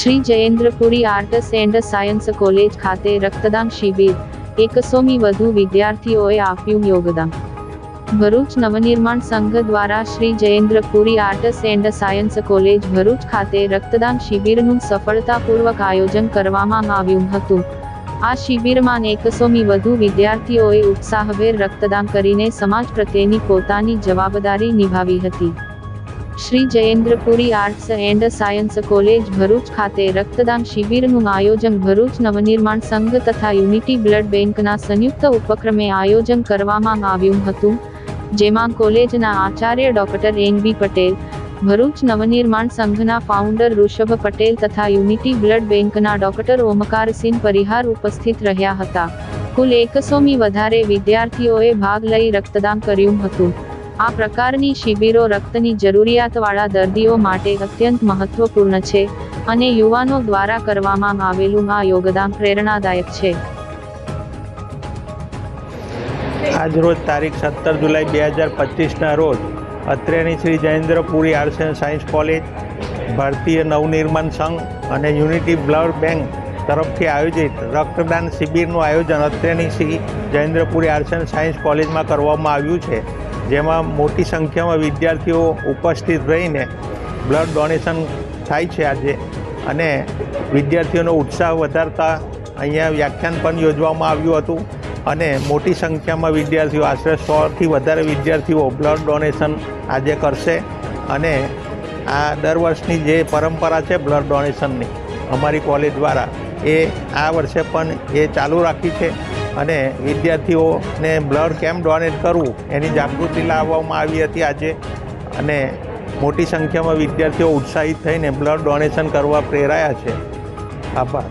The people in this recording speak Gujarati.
Shri Jayendrapuri arts and science college ખાતે રક્તદાન શિબિર 100મી વધુ વિદ્યાર્થીઓએ આપ્યું યોગદાન। ભરૂચ નવનિર્માણ સંઘ દ્વારા Shri Jayendrapuri arts and science college Bharuch ખાતે રક્તદાન શિબિરનું સફળતાપૂર્વક આયોજન કરવામાં આવ્યું હતું। આ શિબિરમાં 100મી વધુ વિદ્યાર્થીઓએ ઉત્સાહભેર રક્તદાન કરીને સમાજ પ્રત્યેની પોતાની જવાબદારી નિભાવી હતી। Shri Jayendrapuri arts and science college Bharuch ખાતે રક્તદાન શિબિરનું આયોજન ભરૂચ નવનિર્માણ સંઘ તથા યુનિટી બ્લડ બેંકના સંયુક્ત ઉપક્રમે આયોજન કરવામાં આવ્યું હતું, જેમાં કોલેજના આચાર્ય ડોક્ટર એન.બી. પટેલ, ભરૂચ નવનિર્માણ સંઘના ફાઉન્ડર ઋષભ પટેલ તથા યુનિટી બ્લડ બેંકના ડોક્ટર ઓમકારસિંહ પરિહાર ઉપસ્થિત રહ્યા હતા। કુલ 100મી વધારે વિદ્યાર્થીઓએ ભાગ લઈ રક્તદાન કર્યું હતું। આ પ્રકારની શિબિરો રક્તની જરૂરિયાતવાળા દર્દીઓ માટે અત્યંત મહત્વપૂર્ણ છે અને યુવાનો દ્વારા કરવામાં આવેલું આ યોગદાન પ્રેરણાદાયક છે। આજ રોજ તારીખ 17 જુલાઈ 2025ના રોજ અત્રેની Shri Jayendrapuri arts and science college, Bharatiya Navnirman સંઘ અને યુનિટી બ્લડ બેંક તરફથી આયોજિત રક્તદાન શિબિરનું આયોજન અત્રેની Shri Jayendrapuri arts and science કોલેજમાં કરવામાં આવ્યું છે, જેમાં મોટી સંખ્યામાં વિદ્યાર્થીઓ ઉપસ્થિત રહીને બ્લડ ડોનેશન થાય છે આજે, અને વિદ્યાર્થીઓનો ઉત્સાહ વધારતા અહીંયા વ્યાખ્યાન પણ યોજવામાં આવ્યું હતું અને મોટી સંખ્યામાં વિદ્યાર્થીઓ, આશરે 100થી વધારે વિદ્યાર્થીઓ બ્લડ ડોનેશન આજે કરશે। અને આ દર વર્ષની જે પરંપરા છે બ્લડ ડોનેશનની અમારી કોલેજ દ્વારા, એ આ વર્ષે પણ એ ચાલુ રાખી છે અને વિદ્યાર્થીઓને બ્લડ કેમ ડોનેટ કરવું એની જાગૃતિ લાવવામાં આવી હતી આજે, અને મોટી સંખ્યામાં વિદ્યાર્થીઓ ઉત્સાહિત થઈને બ્લડ ડોનેશન કરવા પ્રેરાયા છે। આભાર।